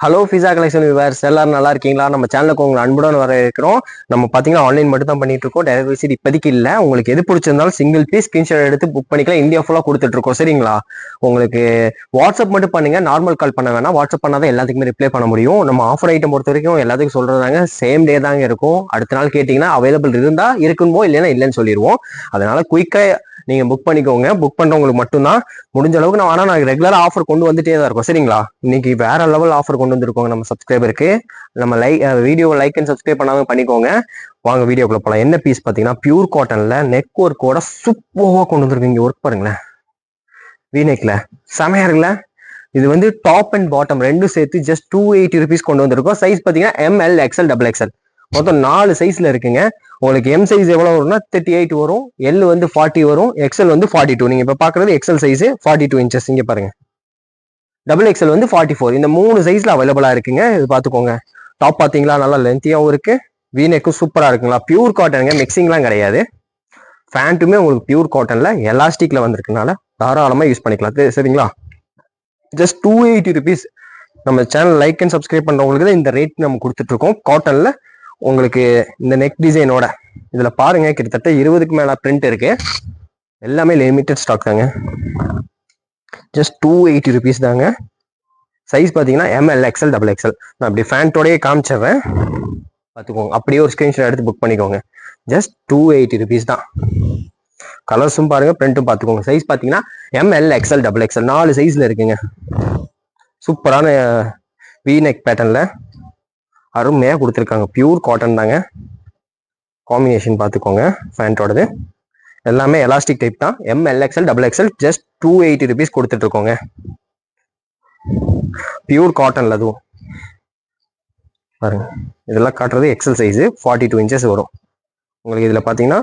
Hello pizza collection viewers எல்லாரும் நல்லா இருக்கீங்களா? நம்ம சேனலுக்கு உங்களை அன்புடன் வர இருக்கிறோம். நம்ம பார்த்தீங்கன்னா ஆன்லைன் மட்டும் தான் பண்ணிட்டு இருக்கோம். டைரக்ட் விசிட் இப்போதைக்கு இல்லை. உங்களுக்கு எது பிடிச்சிருந்தாலும் சிங்கிள் பீஸ் ஸ்கிரீன்ஷாட் எடுத்து புக் பண்ணிக்கலாம். இந்தியா ஃபுல்லாக கொடுத்துட்டு இருக்கோம். சரிங்களா? உங்களுக்கு வாட்ஸ்அப் மட்டும் பண்ணுங்க. நார்மல் கால் பண்ண வேணாம். வாட்ஸ்அப் பண்ணாதான் எல்லாத்துக்குமே ரிப்ளை பண்ண முடியும். நம்ம ஆஃபர் ஐட்டம் பொறுத்த வரைக்கும் எல்லாத்துக்கும் சொல்றதாங்க சேம் டே தாங்க இருக்கும். அடுத்த நாள் கேட்டிங்கன்னா அவைலபிள் இருந்தா இருக்குமோ இல்லைன்னா இல்லைன்னு சொல்லிடுவோம். அதனால குயிக்கா நீங்க புக் பண்ணிக்கோங்க. புக் பண்றவங்களுக்கு மட்டும்தான் முடிஞ்ச அளவுக்கு நான் ரெகுலரா ஆஃபர் கொண்டு வந்துட்டே தான் இருக்கும். சரிங்களா? இன்னைக்கு வேற லெவல் ஆஃபர் கொண்டு வந்திருக்கோங்க நம்ம சப்ஸ்கிரைபருக்கு. நம்ம வீடியோ லைக் அண்ட் சப்ஸ்கிரைப் பண்ணாம பண்ணிக்கோங்க. வாங்க வீடியோக்குள்ள போலாம். என்ன பீஸ் பாத்தீங்கன்னா பியூர் காட்டன்ல நெக் ஒர்க்கோட சூப்பராக கொண்டு வந்திருக்கு. இங்க ஒர்க் பாருங்களேன், வீநெக்ல செமையா இருக்குல்ல. இது வந்து டாப் அண்ட் பாட்டம் ரெண்டும் சேர்த்து ஜஸ்ட் 280 rupees கொண்டு வந்திருக்கோம். சைஸ் பாத்தீங்கன்னா ML XL XXL மொத்தம் 4 சைஸ்ல இருக்குங்க. உங்களுக்கு எம் சைஸ் எவ்வளவு வரும்னா 38 வரும், எல் வந்து 40 வரும், எக்ஸ்எல் வந்து 42. நீங்க இப்ப பாக்குறது எக்ஸ்எல் சைஸ் 42 inches. இங்க பாருங்க XXL வந்து 44. இந்த 3 சைஸ்ல அவைலபிளா இருக்குங்க. இது பாத்துக்கோங்க. டாப் பாத்தீங்களா, நல்லா லென்த்தியாவும் இருக்கு, வீநெக்கும் சூப்பரா இருக்குங்களா. பியூர் காட்டனுங்க, மிக்சிங்லாம் கிடையாது. பேண்ட்டுமே உங்களுக்கு பியூர் காட்டன்ல எலாஸ்டிக்ல வந்திருக்குனால தாராளமா யூஸ் பண்ணிக்கலாம். சரிங்களா? Just 280 rupees. நம்ம சேனல் லைக் அண்ட் சப்ஸ்கிரைப் பண்றவங்களுக்கு தான் இந்த ரேட் நம்ம கொடுத்துட்டு இருக்கோம். காட்டன்ல உங்களுக்கு இந்த நெக் டிசைனோட இதுல பாருங்க, கிட்டத்தட்ட 20க்கு மேல பிரிண்ட் இருக்கு. எல்லாமே லிமிடெட் ஸ்டாக் தாங்க. ஜஸ்ட் 280 rupees தாங்க. சைஸ் பாத்தீங்கன்னா ML XL XXL. நான் அப்படி ஃபேண்டோடய காமிச்சிடுறேன், பார்த்துக்கோங்க. அப்படியே ஒரு ஸ்கிரீன்ஷாட் எடுத்து புக் பண்ணிக்கோங்க. ஜஸ்ட் 280 rupees தான். கலர்ஸும் பாருங்க, பிரிண்ட்டும் பார்த்துக்கோங்க. சைஸ் பார்த்தீங்கன்னா ML XL XXL 4 சைஸ்ல இருக்குங்க. சூப்பரான வீநெக் பேட்டர்ன்ல அருமையாக கொடுத்துருக்காங்க. பியூர் காட்டன் தாங்க. காம்பினேஷன் பார்த்துக்கோங்க. ஃபேண்டோடது எல்லாமே எலாஸ்டிக் டைப் தான். ML XL XXL just 280 rupees கொடுத்துட்டு இருக்கோங்க. பியூர் காட்டன்ல அதுவும் பாருங்க. இதெல்லாம் காட்டுறது எக்ஸல் சைஸ் 42 inches வரும் உங்களுக்கு. இதுல பாத்தீங்கன்னா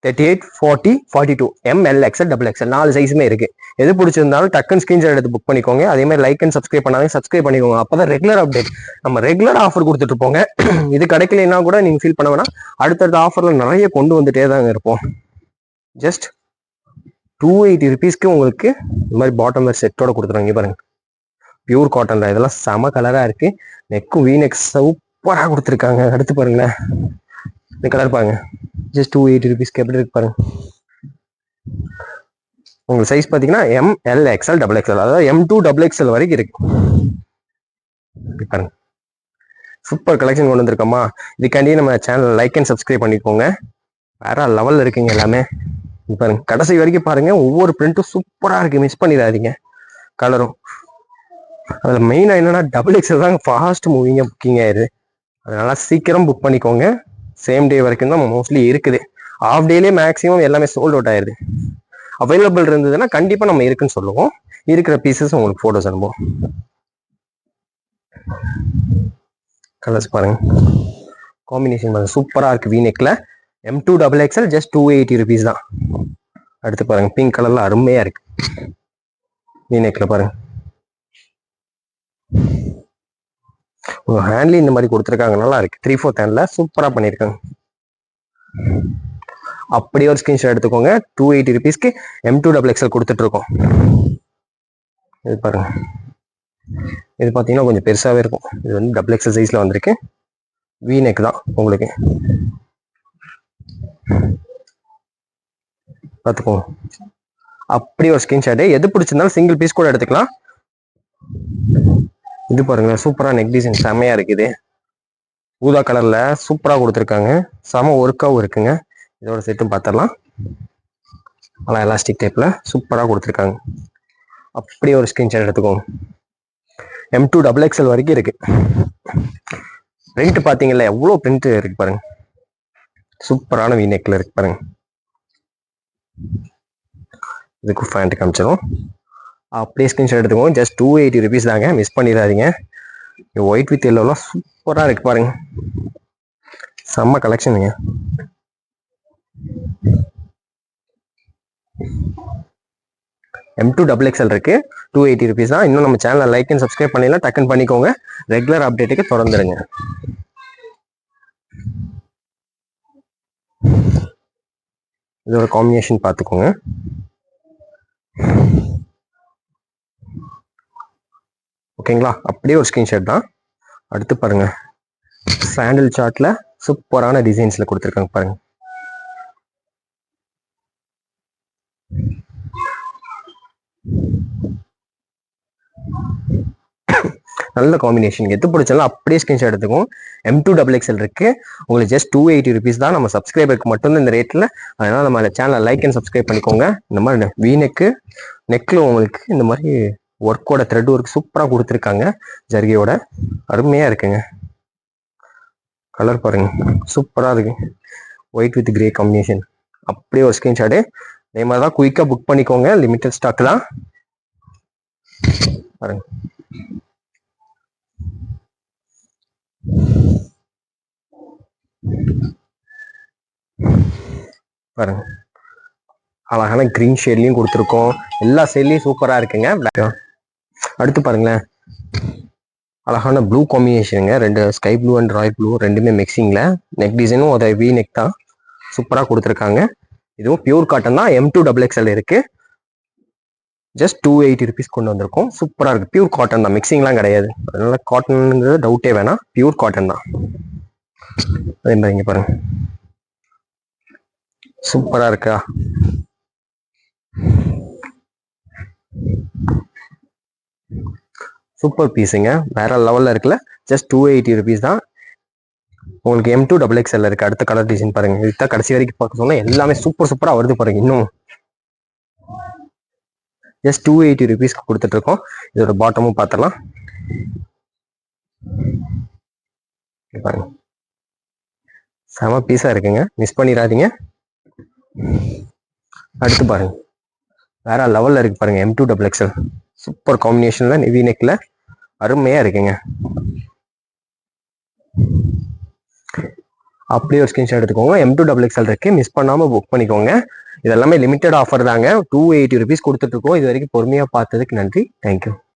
38, 40, 42 ML XL XXL 4 சைஸுமே இருக்கு. எது பிடிச்சிருந்தாலும் டக்குன்னு ஸ்கிரீன்ஷாட் எடுத்து புக் பண்ணிக்கோங்க. அதே மாதிரி லைக் அண்ட் சப்ஸ்கிரைப் பண்ணாலும் சப்ஸ்கிரைப் பண்ணிக்கோங்க. அப்பதான் ரெகுலர் அப்டேட். நம்ம ரெகுலர் ஆஃபர் கொடுத்துட்டு இருப்போங்க. இது கிடைக்கலன்னா கூட நீங்க ஃபீல் பண்ண வேணாம். அடுத்தடுத்த ஆஃபர்ல நிறைய கொண்டு வந்துட்டே தாங்க இருப்போம். ஜஸ்ட் 280 rupeesக்கு உங்களுக்கு இந்த மாதிரி பாட்டம் வேர் செட்டோட கொடுத்துருவாங்க. பாருங்க, பியூர் காட்டன்ல இதெல்லாம் செம கலரா இருக்கு. நெக்கும் வீநெக் சூப்பரா கொடுத்துருக்காங்க. அடுத்து பாருங்களேன், இந்த கலர் பாருங்க. ஜஸ்ட் 280 rupeesக்கு எப்படி இருக்கு பாருங்க. உங்களுக்கு சைஸ் பாத்தீங்கன்னா ML XL XXL, அதாவது M2 XXL வரைக்கும் இருக்கு. பாருங்க, சூப்பர் கலெக்ஷன் கொண்டு வந்திருக்கோமா. இதுக்காண்டி நம்ம சேனல் லைக் அண்ட் சப்ஸ்கிரைப் பண்ணிக்கோங்க. வேற லெவல்ல இருக்குங்க எல்லாமே. பாருங்க, கடைசி வரைக்கும் பாருங்க. ஒவ்வொரு பிரிண்ட்டும் சூப்பரா இருக்கு, மிஸ் பண்ணிடாதீங்க. கலரும் அதுல மெயினா என்னன்னா XXL தாங்க ஃபாஸ்ட் மூவிங்க புக்கிங் ஆயிடுது. அதனால சீக்கிரம் புக் பண்ணிக்கோங்க. சேம் டே வரைக்கும் தான் மோஸ்ட்லி இருக்குது. ஆஃப் டேலேயே மேக்ஸிமம் எல்லாமே சோல்ட் அவுட் ஆயிருது. அவைலபிள் இருந்ததுன்னா கண்டிப்பா நம்ம இருக்குன்னு சொல்லுவோம். இருக்கிற பீசஸ் உங்களுக்கு போட்டோஸ் அனுப்புவோம். கலர்ஸ் பாருங்க, காம்பினேஷன் பாருங்க, சூப்பரா இருக்கு. வீநெக்ல M2 XXL ஜஸ்ட் 280 rupees தான். அடுத்து பாருங்க, பிங்க் கலர்ல அருமையா இருக்கு. வீநெக்ல பாருங்க, ஹேண்ட்லி இந்த மாதிரி கொடுத்துருக்காங்க. நல்லா இருக்கு. 3/4 ஹேண்ட்ல சூப்பரா பண்ணிருக்காங்க. அப்படியே ஒரு ஸ்கிரீன்ஷாட் எடுத்துக்கோங்க. 280 rupeesக்கு M2 XXL கொடுத்துட்டு இருக்கோம். இது பாருங்க, இது பாத்தீங்கன்னா கொஞ்சம் பெருசாவே இருக்கும். இது வந்து XXL சைஸ்ல வந்திருக்கு. வீநெக் தான் உங்களுக்கு. பார்த்துக்கோங்க. அப்படியே ஒரு ஸ்கிரீன்ஷாட் எது பிடிச்சிருந்தாலும் சிங்கிள் பீஸ் கூட எடுத்துக்கலாம். இது பாருங்க, சூப்பரா நெக் டிசைன் செமையா இருக்குது. ஊதா கலர்ல சூப்பரா கொடுத்துருக்காங்க. செம ஒர்க்காவும் இருக்குங்க. இதோட செட்டும் பார்த்துடலாம். நல்லா எலாஸ்டிக் டைப்ல சூப்பரா கொடுத்துருக்காங்க. அப்படியே ஒரு ஸ்கிரீன்ஷாட் எடுத்துக்கோங்க. M2 XXL வரைக்கும் இருக்கு. பிரிண்ட் பாத்தீங்கல்ல, எவ்வளவு பிரிண்ட் இருக்கு பாருங்க. சூப்பரான வீநெக்ல இருக்கு பாருங்க. இதுக்கு ஃபேண்ட் காமிச்சிடும். அப்படியே ஸ்கிரீன்ஷாட் எடுத்துக்கோங்க. ஜஸ்ட் 280 rupees தாங்க, மிஸ் பண்ணிடாதீங்க. ஒயிட் வித் எல்லோலாம் சூப்பரா இருக்கு பாருங்க. செம்ம கலெக்ஷனுங்க. M2 XXL இருக்கு. 280 rupees தான். இன்னும் நம்ம சேனலை லைக் அண்ட் சப்ஸ்கிரைப் பண்ணிடலாம், டக்குன்னு பண்ணிக்கோங்க. ரெகுலர் அப்டேட்டுக்கு தொடர்ந்துருங்க. இதோட காம்பினேஷன் பார்த்துக்கோங்க. ஓகேங்களா, அப்படியே ஒரு ஸ்கிரீன்ஷாட் தான். அடுத்து பாருங்க, சாண்டில் சார்ட்ல சூப்பரான டிசைன்ஸ்ல கொடுத்துருக்காங்க பாருங்க. நல்ல காம்பினேஷன். எது பிடிச்சாலும் அப்படியே ஸ்கிரீன்ஷாட் எடுத்துக்கும். M2XXL இருக்கு. உங்களுக்கு ஜஸ்ட் 280 rupees தான். நம்ம சப்ஸ்கிரைபருக்கு மட்டும்தான் இந்த ரேட்ல. அதனால நம்ம சேனலை லைக் அண்ட் சப்ஸ்கிரைப் பண்ணிக்கோங்க. இந்த மாதிரி வீனெக்கு நெக்ல உங்களுக்கு இந்த மாதிரி ஒர்க்கோட த்ரெட் ஒர்க் சூப்பராக கொடுத்துருக்காங்க. ஜர்கியோட அருமையா இருக்குங்க. கலர் பாருங்க, சூப்பரா இருக்கு. White with grey combination. அப்படியே ஒரு ஸ்கிரீன்ஷாட்டு. அதே மாதிரி தான் குயிக்காக புக் பண்ணிக்கோங்க. லிமிட்டட் ஸ்டாக் தான் பாருங்க. பாருங்க, அழகான கிரீன் ஷேட்லயும் கொடுத்துருக்கோம். எல்லா ஷேட்லயும் சூப்பரா இருக்குங்க. அடுத்து பாருங்களேன், அழகான ப்ளூ காம்பினேஷனுங்க. ரெண்டு sky blue and Royal blue ரெண்டுமே மிக்சிங்ல. நெக் டிசைனும் அதை வி நெக் தான், சூப்பரா கொடுத்துருக்காங்க. இதுவும் பியூர் காட்டன் தான். M2XXL இருக்கு. ஜஸ்ட் 280 rupees கொண்டு வந்திருக்கோம். சூப்பரா இருக்கு. பியூர் காட்டன் தான், மிக்சிங்லாம் கிடையாது. அதனால காட்டன்ங்கிறது டவுட்டே வேணாம், பியூர் காட்டன் தான். அதே மாதிரி இங்க பாருங்க, சூப்பரா இருக்கா. சூப்பர் பீஸுங்க, வேற லெவல்ல இருக்குல்ல. ஜஸ்ட் 280 rupees தான். உங்களுக்கு M2XXL இருக்கு. அடுத்த கலர் டிசைன் பாருங்க. இதுதான் கடைசி வரைக்கும் பார்க்க சொன்னா எல்லாமே சூப்பர் சூப்பரா வருது பாருங்க. இன்னும் ஜஸ்ட் 280 rupees கொடுத்துட்டு இருக்கோம். இதோட பாட்டமும் பார்த்தலாம் பாருங்க. செம பீஸா இருக்குங்க, மிஸ் பண்ணிடாதீங்க. அடுத்து பாருங்க, வேற லெவல்ல இருக்கு பாருங்க. M2XXL சூப்பர் காம்பினேஷன்ல நெவி நெக்ல அருமையா இருக்குங்க. அப்படியே ஒரு ஸ்கிரீன்ஷாட் எடுத்துக்கோங்க. M2XXL இருக்கு, மிஸ் பண்ணாம புக் பண்ணிக்கோங்க. இதெல்லாமே லிமிடெட் ஆஃபர் தாங்க. 280 rupees கொடுத்துட்டு இருக்கோம். இது வரைக்கும் பொறுமையா பார்த்ததுக்கு நன்றி. தேங்க்யூ.